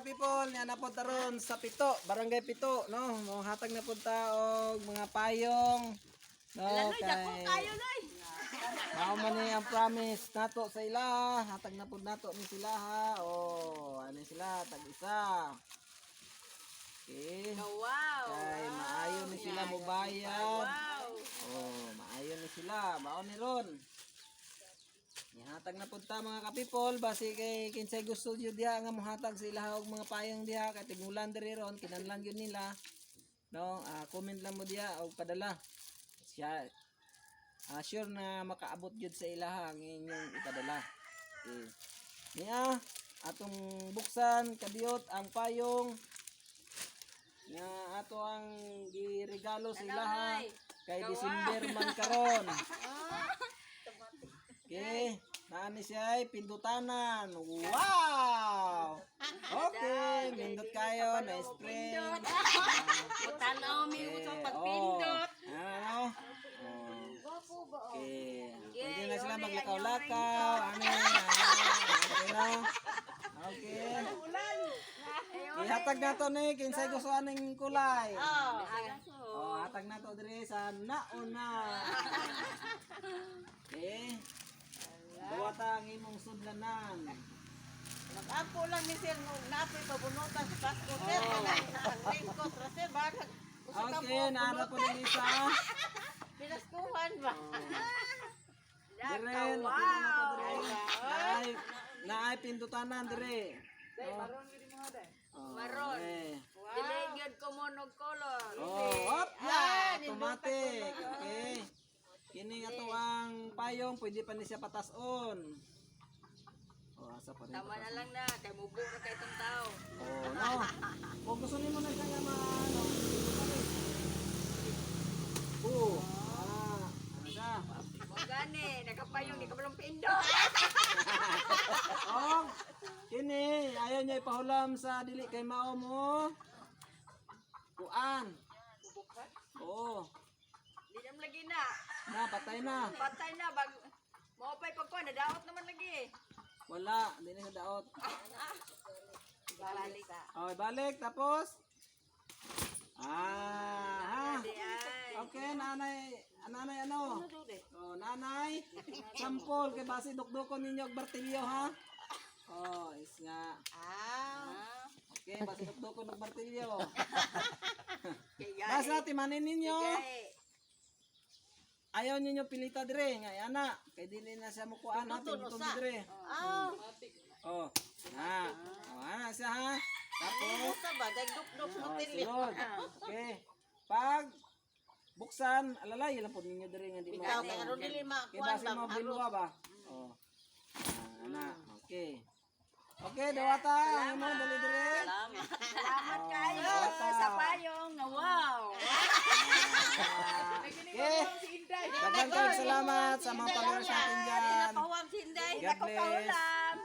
ka-people, niya napunta ron sa Pito, Barangay Pito, no? Hatag na punta og mga payong. No, kay mao man ni ang promise nato sa ila, hatag na pud nato ni sila ha. Oh, ano sila tag-isa. Okay. Wow. Kay maayo ni sila mobayad. Wow. Oh, maayo ni sila, mao ni ron. Ihatag na punta mga ka-people, basi kay kinsay gusto jud diha nga mohatag sa ila og mga payong diha kay tigulan diri ron, kinahanglan yun nila. No, comment lang mo diha og padala. Siya sure na makaabot jud sa ilaha ang inyong ipadala. Okay. Niya atong buksan kadiyot ang payong nga ato ang giregalo sa ilaha kay December man karon. Okay, naani siya ay pindutanan. Wow! Okay, pindot kayo na spring. Tanaw mi mo sa pagpindot. Ano? Okay. Pwede na sila maglakaw-lakaw. Ano? Okay na. Okay. Ihatag na to ni kinsay gusto aning kulay. Oh, hatag na to dire sa nauna. Okay. Duwata ang imong sudlanan. Nag-ako lang ni sir nung napoy pabunutan sa Pasko sir. Ringkot ra sir barag. Okay, naara po ng isa. Pinaskuhan ba? Dire, nakita na to dire. Naay pindutanan dire. Maron gid mo dai. Maron. Diligid ko mo og color. Oh, hop, yeah, automatic. Okay. Kini nga to ang payong, pwede pa ni siya patason. Oh, asa pa rin. Tama na lang na, kay mubo na kay itong tao. Oh, no. Kung gusto nimo na siya nga ano. Oh. Ano siya? Mo gani, nakapayong di ka balong pindot. Oh, kini ayaw niya ipahulam sa dili kay mao mo. Kuan. Oo. Di nam lagi na. Na, patay na. Patay na bag mo pay pagkuan na daot naman lagi. Wala, hindi na daot. Balik. Okay, balik. Tapos? Ha? Di ay. Okay, nanay ano? Oh, nanay. Sampol, kay base dukdukon ninyo og martilyo, ha? Oh, is nga. Okay, base dukdukon og martilyo. Basta timanin ninyo. Ayaw ninyo pilita dire nga ana kay dili na siya mukuan ha pinutong dire. Oh. Ana siya ha. Tapos Sa ba dagduk-duk mo sunod. Okay. Pag buksan alalay lang po ninyo dire nga di mo. Ikaw kay aron dili Kay makuan base ba mo aron. bilwa ba? Oh. Ana. Okay. Okay, dawata. Ano dali dire? Salamat kayo sa payong. Wow. Okay. Daghang salamat sa mga followers natin dyan. Napawam si Inday. God bless.